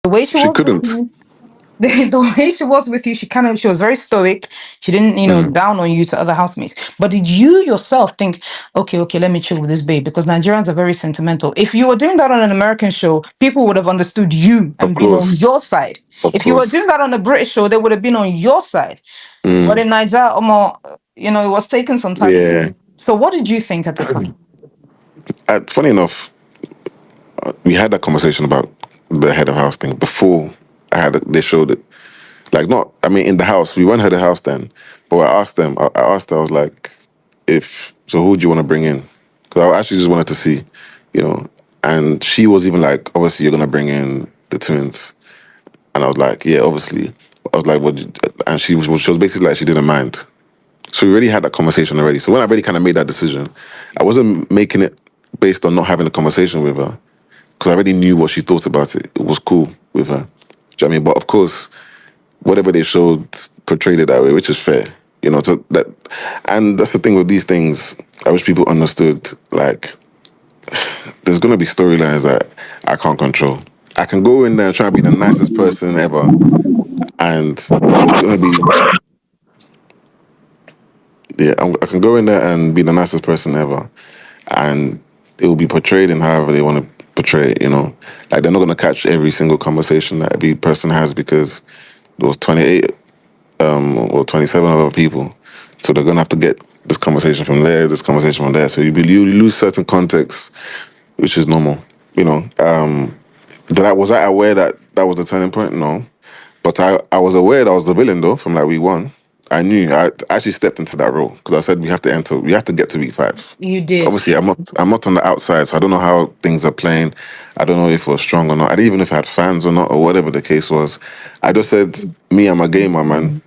The way she She was with couldn't. you, the way she was with you, she was very stoic. She didn't, Mhm. down on you to other housemates. But did you yourself think, okay, let me chill with this babe? Because Nigerians are very sentimental. If you were doing that on an American show, people would have understood you Of and been on course. your side. Of If you were doing course. that on a British show, they would have been on your side. But Mm. in Nigeria, it was taking some time. Yeah. So what did you think at the time? Funny enough, we had that conversation about the head of house thing before they showed it. Like, not, I mean, in the house, we weren't head of house then, but I asked them, I asked her, I was like, who do you want to bring in? Because I actually just wanted to see, you know, and she was even like, obviously, you're going to bring in the twins. And I was like, yeah, obviously. I was like, what? And she was basically like, she didn't mind. So we already had that conversation already. So when I already kind of made that decision, I wasn't making it based on not having a conversation with her because I already knew what she thought about it. It was cool with her. Do you know what I mean? But of course, whatever they showed portrayed it that way, which is fair. So that, and that's the thing with these things. I wish people understood. Like, there's gonna be storylines that I can't control. I can go in there and try and be the nicest person ever, and there's gonna be I can go in there and be the nicest person ever, and it will be portrayed in however they want to portray it. Like they're not gonna catch every single conversation that every person has because there was 28 or 27 other people. So they're gonna have to get this conversation from there, this conversation from there. So you lose certain context, which is normal. Was I aware that that was the turning point? No, but I was aware that I was the villain though from like week one. I knew I actually stepped into that role because I said we have to get to week five. You did. Obviously, I'm not on the outside, so I don't know how things are playing. I don't know if we're strong or not. I didn't even know if I had fans or not, or whatever the case was. I just said, me, I'm a gamer, man.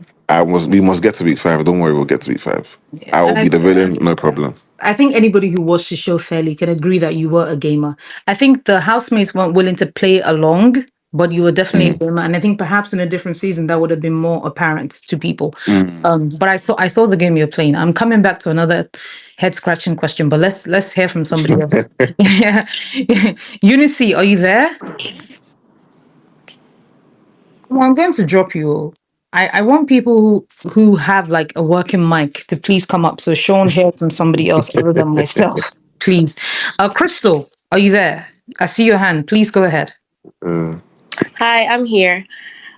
We must get to week five. Don't worry, we'll get to week five. Yeah, I will and be the villain, no problem. I think anybody who watched the show fairly can agree that you were a gamer. I think the housemates weren't willing to play along, but you were definitely a Mm. gamer. And I think perhaps in a different season that would have been more apparent to people. Mm. But I saw the game you're playing. I'm coming back to another head scratching question, but let's hear from somebody else. Yeah. Unice, are you there? Well, I'm going to drop you. I want people who have like a working mic to please come up so Shaun hears from somebody else other than myself. Please. Crystal, are you there? I see your hand. Please go ahead. Mm. Hi, I'm here.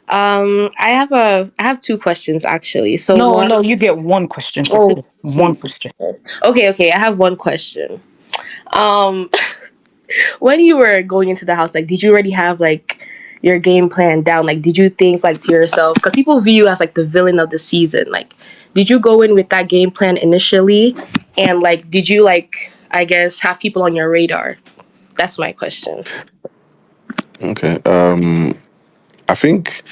I have two questions actually. So No, one, no, you get one question, oh Crystal. One jeez. question. Okay, I have one question. Um, when you were going into the house, like, did you already have like your game plan down? Like, did you think like to yourself? Because people view you as like the villain of the season. Like, did you go in with that game plan initially? And like, did you like, I guess, have people on your radar? That's my question. Okay. I think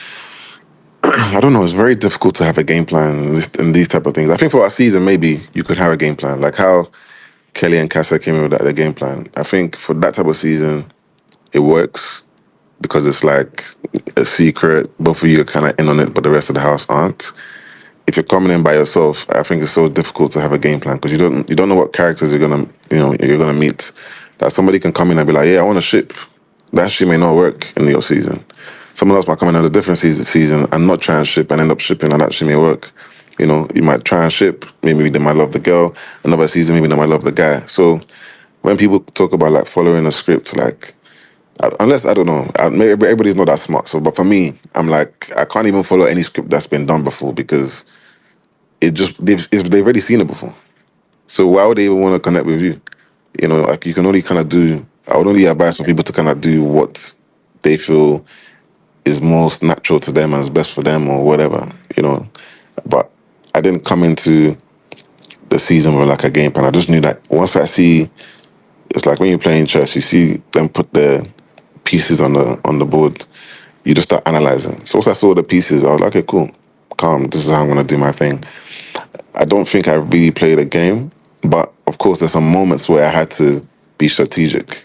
I don't know. It's very difficult to have a game plan in these type of things. I think for our season, maybe you could have a game plan, like how Kelly and Casa came in with the game plan. I think for that type of season, it works because it's like a secret. Both of you are kind of in on it, but the rest of the house aren't. If you're coming in by yourself, I think it's so difficult to have a game plan because you don't know what characters you're gonna meet. That somebody can come in and be like, yeah, I want to ship. That shit may not work in your season. Someone else might come in at a different season and not try and ship and end up shipping, and that shit may work. You might try and ship. Maybe they might love the girl. Another season, maybe they might love the guy. So when people talk about like following a script, like unless I don't know, maybe everybody's not that smart. So, but for me, I'm like I can't even follow any script that's been done before because they've already seen it before. So why would they even want to connect with you? Like you can only kind of do. I would only advise for people to kind of do what they feel is most natural to them and is best for them or whatever. But I didn't come into the season with like a game plan. I just knew that once I see, it's like when you're playing chess, you see them put the pieces on the board, you just start analyzing. So once I saw the pieces, I was like, okay, cool, calm. This is how I'm gonna do my thing. I don't think I really played a game, but of course, there's some moments where I had to be strategic.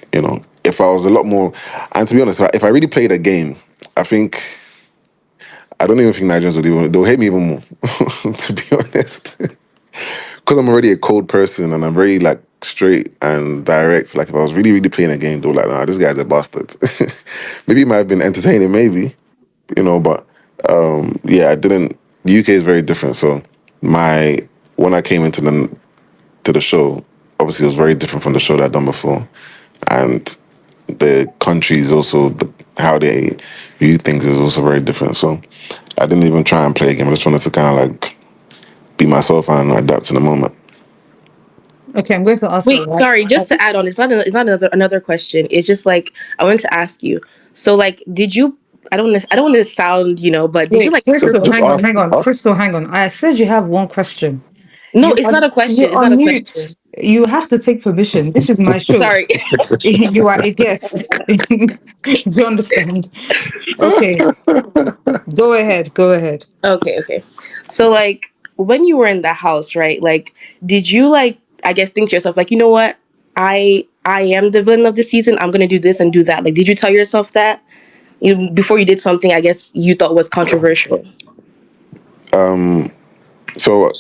If I was a lot more, and to be honest, if I really played a game, I think I don't even think Nigerians they'll hate me even more. To be honest, because I'm already a cold person and I'm very like straight and direct. Like if I was really, really playing a game, they're like, nah, this guy's a bastard. Maybe it might have been entertaining, maybe, but yeah, I didn't. The UK is very different. So my when I came into the show, obviously it was very different from the show that I'd done before, and the countries also how they view things is also very different. So I didn't even try and play a game. I just wanted to kind of like be myself and adapt to the moment. Okay, I'm going to ask you. Wait, sorry, just to add on, it's not another question. It's just like I wanted to ask you. So like, did you? I don't want to sound, but did you Wait, like Crystal, Just purposely? ask. hang on. Ask. Crystal, hang on. I said you have one question. No, it's not a You question. It's are not a mute. question. You have to take permission. This is my show. Sorry. You are a guest. Do you understand? Okay, go ahead. Go ahead. Okay, okay. So like when you were in the house, right? Like did you like I guess think to yourself like, you know what? I am the villain of the season. I'm going to do this and do that. Like did you tell yourself that before you did something I guess you thought was controversial? So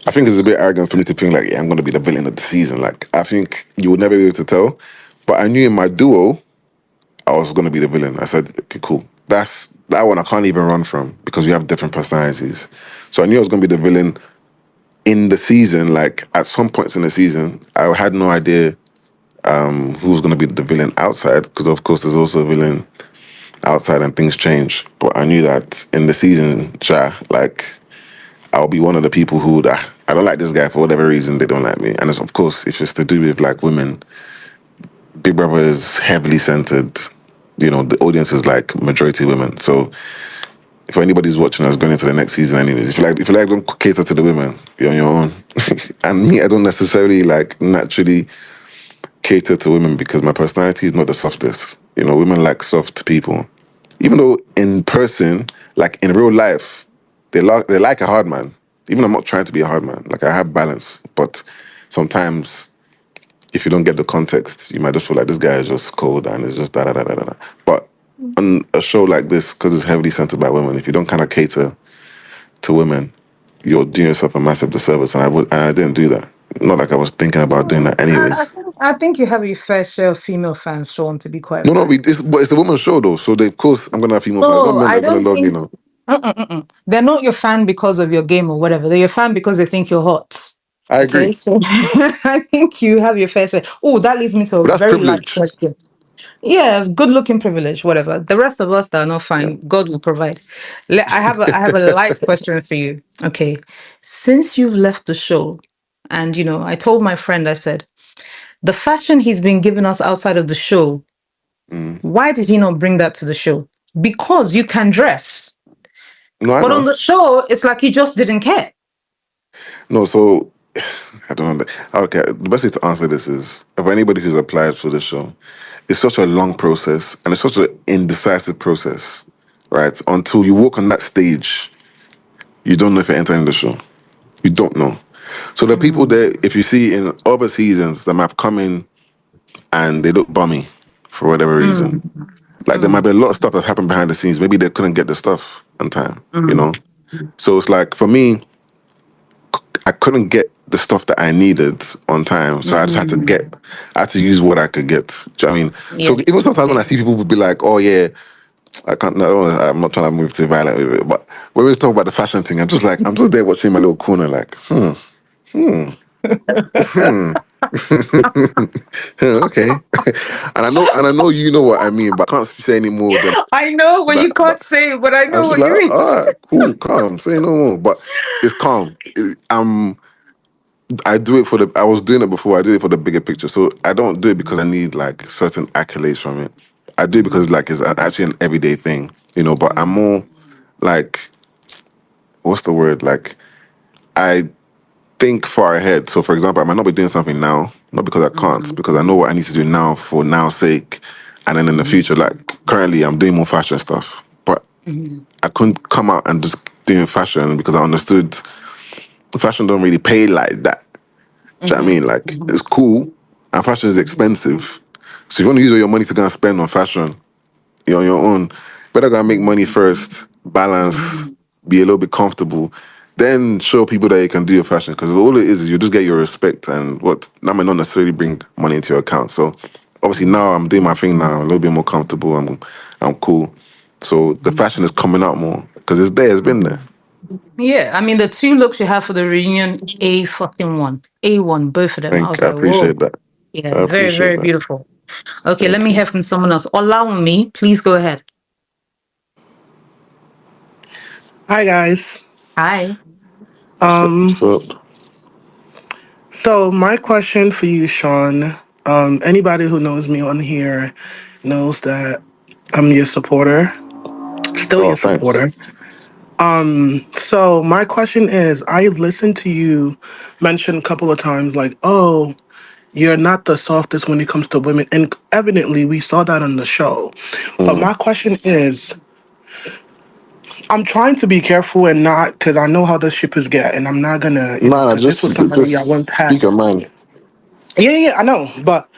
I think it's a bit arrogant for me to think like, yeah, I'm going to be the villain of the season. Like I think you would never be able to tell. But I knew in my duo I was going to be the villain. I said, okay, cool. That's that one I can't even run from because we have different personalities. So I knew I was going to be the villain in the season. Like at some points in the season, I had no idea who was going to be the villain outside because of course there's also a villain outside and things change. But I knew that in the season, like I'll be one of the people who I don't like this guy for whatever reason they don't like me. And it's, of course, if it's to do with like women, Big Brother is heavily centered. The audience is like majority women. So if anybody's watching us going into the next season, anyways, if you like don't cater to the women, you're on your own. And me, I don't necessarily like naturally cater to women because my personality is not the softest. Women like soft people. Even though in person, like in real life, they like a hard man. Even though I'm not trying to be a hard man. Like I have balance, but sometimes if you don't get the context, you might just feel like this guy is just cold and it's just da da da da da. But on a show like this, because it's heavily centered by women, if you don't kind of cater to women, you're doing yourself a massive disservice. And I didn't do that. Not like I was thinking about doing that anyways. I think you have a fair share of female fans, Sean, to be quite No, no, frank. but it's a woman's show though, so of course I'm gonna have female fans. Not No, men I that are gonna don't love think they're not your fan because of your game or whatever. They're your fan because they think you're hot. I Okay, agree, so I think you have your fair share. Oh, that leads me to a but that's very light privilege. question. Yeah, good looking privilege, whatever. The rest of us that are not Yeah. fine, God will provide. I have a light question for you. Okay. Since you've left the show, and I told my friend, I said, the fashion he's been giving us outside of the show, Mm. why did he not bring that to the show? Because you can dress. No, I But on know. the show, it's like he just didn't care. No, so I don't know. Okay, the best way to answer this is for anybody who's applied for the show, it's such a long process and it's such an indecisive process, right? Until you walk on that stage, you don't know if you're entering the show. You don't know. So the people Mm, there, if you see in other seasons, that might have come in and they look bummy for whatever reason. mm, Like there might mm, be a lot of stuff that happened behind the scenes. Maybe they couldn't get the stuff on time, you mm, know? So it's like for me, I couldn't get the stuff that I needed on time. So I just had to mm. I had to use what I could get. Do you know what I mean? Yeah. So even sometimes when I see people would be like, oh yeah, I can't, no, I'm not trying to move too violent with it. But when we talk about the fashion thing, I'm just there watching my little corner like, okay. And I know you know what I mean, but I can't say any more than I know what that. you can't say, but I I'm know just what like, you mean. all right, cool, calm, say no more. But it's calm. I do it for the. I was doing it before. I do it for the bigger picture. So I don't do it because I need like certain accolades from it. I do it because like it's actually an everyday thing, But I'm more like, what's the word? Like I think far ahead. So for example, I might not be doing something now, not because I can't, because I know what I need to do now for now's sake, and then in the future, like currently, I'm doing more fashion stuff, but I couldn't come out and just doing fashion because I understood fashion don't really pay like that. Do you know what I mean? Like it's cool, and fashion is expensive. So if you want to use all your money to go and spend on fashion, you're on your own. Better go and make money first, balance, be a little bit comfortable, then show people that you can do your fashion. Because all it is you just get your respect, and what that might not necessarily bring money into your account. So obviously now I'm doing my thing now, I'm a little bit more comfortable. I'm cool. So the fashion is coming out more because it's there, it's been there. Yeah, I mean the two looks you have for the reunion, a fucking one, A1, both of them. I was I like, whoa, appreciate that. yeah, I very, appreciate very that. beautiful. Okay, let Thank me you. hear from someone else. Allow me, please go ahead. Hi guys. Hi. Um, So so my question for you, Shaun. Anybody who knows me on here knows that I'm your supporter, still oh your thanks. supporter. So my question is, I listened to you mention a couple of times, like, oh, you're not the softest when it comes to women, and evidently we saw that on the show. But Mm. my question is, I'm trying to be careful and not, because I know how the shippers get, and I'm not gonna, Nah, nah, because this was somebody I once just had. speak your mind. Yeah, I know, but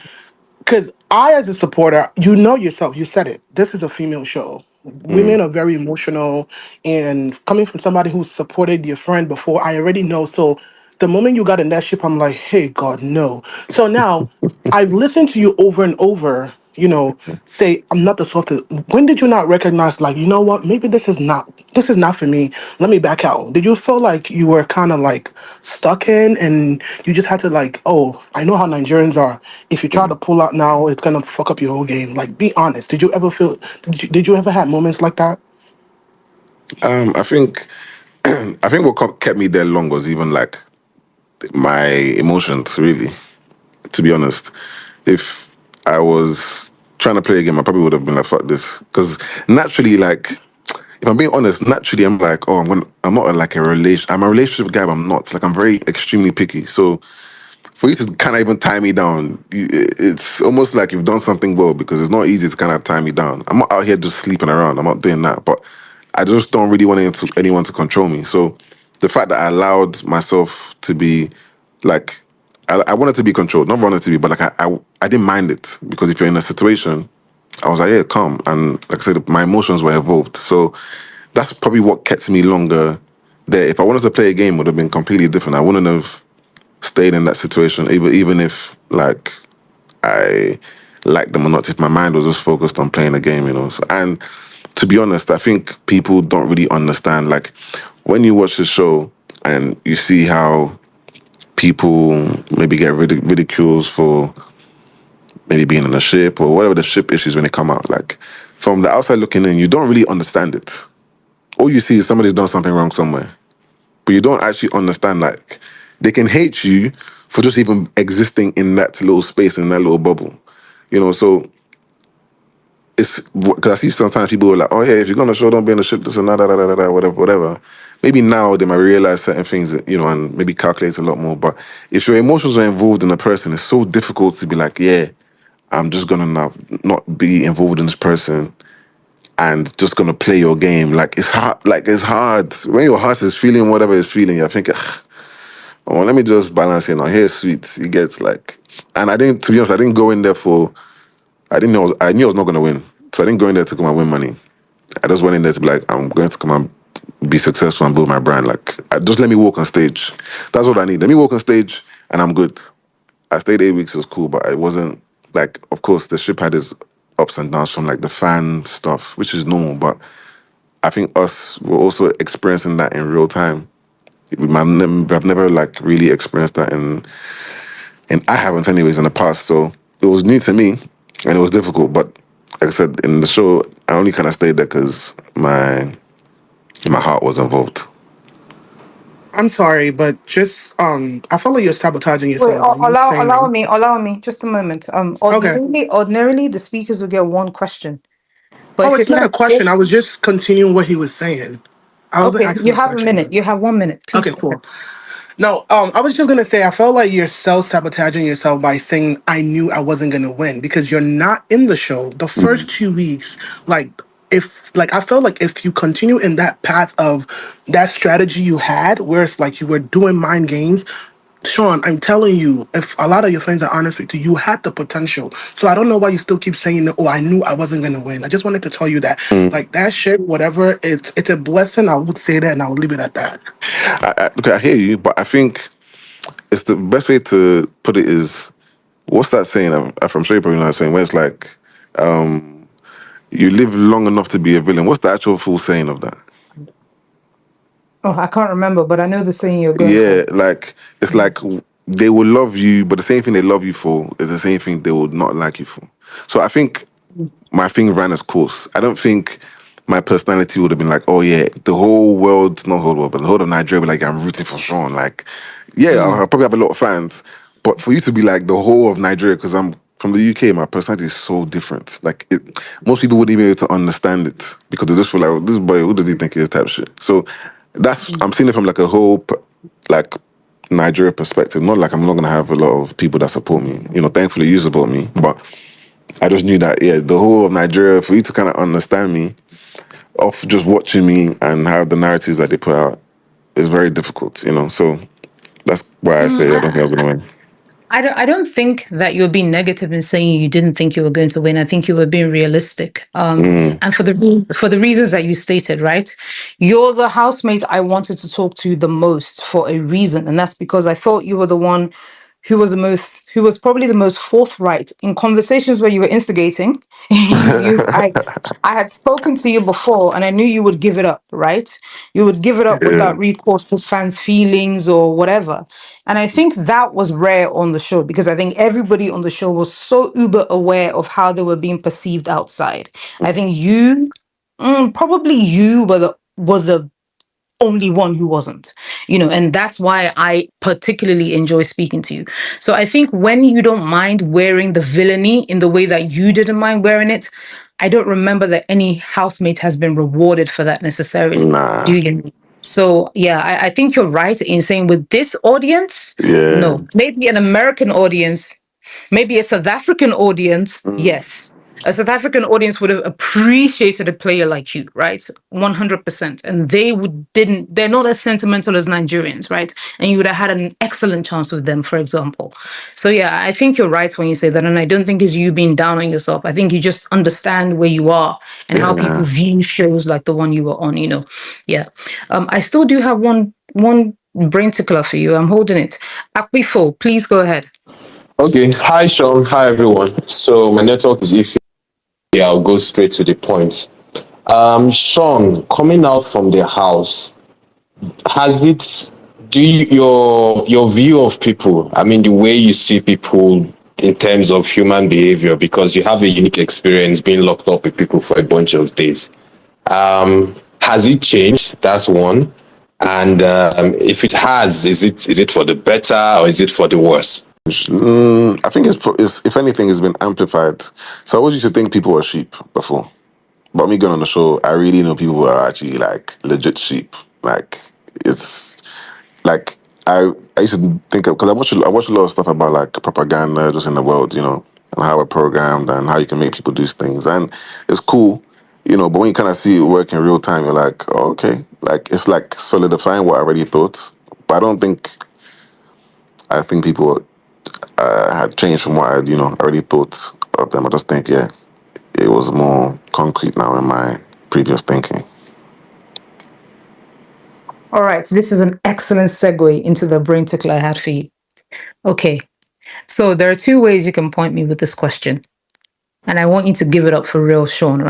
because I, as a supporter, you know yourself, you said it. This is a female show. Mm. Women are very emotional, and coming from somebody who supported your friend before, I already know. So the moment you got in that ship, I'm like, hey, God, no. So now I've listened to you over and over, say I'm not the softest. When did you not recognize, like, you know what? Maybe this is not for me. Let me back out. Did you feel like you were kind of like stuck in, and you just had to like, oh, I know how Nigerians are. If you try to pull out now, it's gonna fuck up your whole game. Like, be honest. Did you ever feel? Did you ever have moments like that? I think I think what kept me there long was even like my emotions, really. To be honest, if I was trying to play a game, I probably would have been like, "Fuck this," because naturally, like, if I'm being honest, naturally, I'm like, "Oh, I'm not like a relation. I'm a relationship guy, but I'm not. Like, I'm very extremely picky. So for you to kind of even tie me down, it's almost like you've done something well because it's not easy to kind of tie me down. I'm not out here just sleeping around. I'm not doing that, but I just don't really want anyone to control me. So the fact that I allowed myself to be like, I wanted to be controlled, not wanted to be, but like I didn't mind it because if you're in a situation, I was like, yeah, calm. And like I said, my emotions were evolved. So that's probably what kept me longer there. If I wanted to play a game, it would have been completely different. I wouldn't have stayed in that situation, even if like I liked them or not. If my mind was just focused on playing the game, So, and to be honest, I think people don't really understand. Like when you watch the show and you see how people maybe get ridicules for maybe being on a ship or whatever the ship issues when they come out. Like from the outside looking in, you don't really understand it. All you see is somebody's done something wrong somewhere, but you don't actually understand. Like they can hate you for just even existing in that little space in that little bubble, So it's because I see sometimes people are like, "Oh yeah, if you're gonna show, don't be in the ship." This and that, whatever, whatever. Maybe now they might realize certain things, and maybe calculate a lot more. But if your emotions are involved in a person, it's so difficult to be like, "Yeah, I'm just gonna not be involved in this person." And just gonna play your game. Like it's hard. Like it's hard when your heart is feeling whatever it's feeling. You're thinking, oh, let me just balance it now. Here's sweet. You get like, and I didn't. To be honest, I didn't go in there for. I didn't know. I knew I was not gonna win, so I didn't go in there to come and win money. I just went in there to be like, I'm going to come and be successful and build my brand. Like, just let me walk on stage. That's what I need. Let me walk on stage, and I'm good. I stayed 8 weeks. It was cool, but it wasn't like. Of course, the ship had its ups and downs from like the fan stuff, which is normal. But I think us were also experiencing that in real time. I've never like really experienced that and I haven't anyways in the past. So it was new to me, and it was difficult. But like I said in the show, I only kind of stayed there because my heart was involved. I'm sorry, but just I feel like you're sabotaging Wait, yourself by you allow saying, me, allow me, just a moment. okay. Ordinarily, the speakers will get one question, but Oh, if you're it's not gonna, a question. I was just continuing what he was saying. I wasn't okay, asking you a have a question. minute. You have 1 minute. Please Okay, go ahead. cool. No, I was just gonna say I felt like you're self-sabotaging yourself by saying I knew I wasn't gonna win because you're not in the show. The first Mm. 2 weeks, like if like I felt like if you continue in that path of that strategy you had, where it's like you were doing mind games, Sean, I'm telling you, if a lot of your friends are honest with you, you had the potential. So I don't know why you still keep saying that, oh, I knew I wasn't gonna win. I just wanted to tell you that. Mm. Like that shit, whatever, it's a blessing. I would say that and I would leave it at that. Okay, I hear you, but I think it's the best way to put it is what's that saying? I'm sure you probably know that saying where it's like you live long enough to be a villain. What's the actual full saying of that? Oh, I can't remember, but I know the saying you're going Yeah, for. like it's like they will love you, but the same thing they love you for is the same thing they would not like you for. So I think my thing ran its course. I don't think my personality would have been like, oh yeah, the whole world, not whole world, but the whole of Nigeria, would be like I'm rooting for Shaun. Like, yeah, I'll Mm, probably have a lot of fans, but for you to be like the whole of Nigeria, because I'm from the UK, my personality is so different. Like, most people wouldn't even be able to understand it because they just feel like, oh, this boy, who does he think he is? Type shit. So that's I'm seeing it from like a whole like Nigeria perspective. Not like I'm not gonna have a lot of people that support me. You know, thankfully you support me, but I just knew that, yeah, the whole of Nigeria, for you to kind of understand me off just watching me and how the narratives that they put out is very difficult, you know. So that's why I mm, say I don't think I was going to win. I don't think that you're being negative in saying you didn't think you were going to win. I think you were being realistic. Mm. And for the reasons that you stated, right? You're the housemate I wanted to talk to the most for a reason, and that's because I thought you were the one who was probably the most forthright in conversations where you were instigating. I had spoken to you before, and I knew you would give it up, right? You would give it up Yeah. without recourse to fans' feelings or whatever. And I think that was rare on the show because I think everybody on the show was so uber aware of how they were being perceived outside. I think probably you were the only one who wasn't, and that's why I particularly enjoy speaking to you. So I think when you don't mind wearing the villainy in the way that you didn't mind wearing it, I don't remember that any housemate has been rewarded for that necessarily. Do Nah. you get me? So yeah, I think you're right in saying with this audience, Yeah. no, maybe an American audience, maybe a South African audience, Mm. yes. A South African audience would have appreciated a player like you, right? 100%. And they're not as sentimental as Nigerians, right? And you would have had an excellent chance with them, for example. So yeah, I think you're right when you say that. And I don't think it's you being down on yourself. I think you just understand where you are and how people Yeah. view shows like the one you were on. Yeah. I still do have one brain tickler for you. I'm holding it. Akbifo, please go ahead. Okay. Hi, Sean. Hi, everyone. So my network is iffy. I'll go straight to the point. Sean, coming out from the house, has it? Do you, your view of people? I mean, the way you see people in terms of human behavior, because you have a unique experience being locked up with people for a bunch of days. Has it changed? That's one. And if it has, is it for the better or is it for the worse? I think it's, if anything, it's been amplified. So I always used to think people were sheep before. But me going on the show, I really know people who are actually like legit sheep. Like, it's like I used to think of because I watch a lot of stuff about like propaganda just in the world, you know, and how we're programmed and how you can make people do things, and it's cool, you know. But when you kind of see it work in real time, you're like, oh, okay, like it's like solidifying what I already thought. But I think people had changed from what I already thought of them. I just think yeah, it was more concrete now in my previous thinking. All right, this is an excellent segue into the brain tickle I had for you. Okay, so there are two ways you can point me with this question, and I want you to give it up for real, Shaun, right?